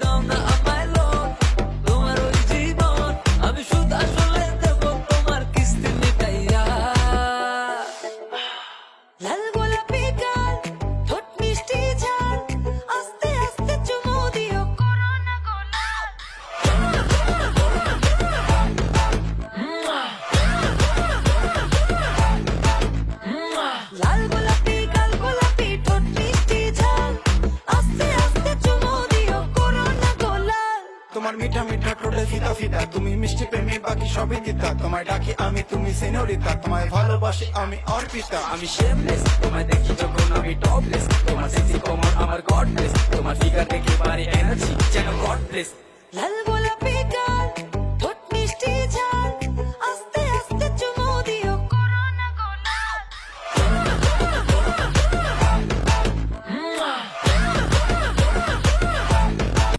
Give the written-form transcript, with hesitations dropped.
দাও না আমায় লোন, তোমার ওই জীবন আমি শুধু আসলে দেব তোমার কিস্তি মিটাইয়া। লাল গোলাপি গাল, ঠোঁট মিষ্টি ঝাল, আস্তে আস্তে চুমু দিও করো না গোলাপ। লাল গোলাপি গাল গোলাপি, ঠোঁট মিষ্টি ঝাল, আস্তে আস্তে চুমু দিও করো না গোলাপ। তোমার মিঠা মিঠা ঠোঁটে ফিতা ফিতা, তুমি মিষ্টি প্রেমে বাকি সবই দিতা। তোমায় ডাকি আমি তুমি সিনোরিতা, তোমায় ভালোবাসি আমি অর্পিতা। আমি শেমলেস, তোমায় দেখি যখন আমি টপলেস, তোমার সেক্সি কোমর আমার গডলেস, তোমার ফিগার দেখে পারি এনার্জি যেন গডলেস। লাল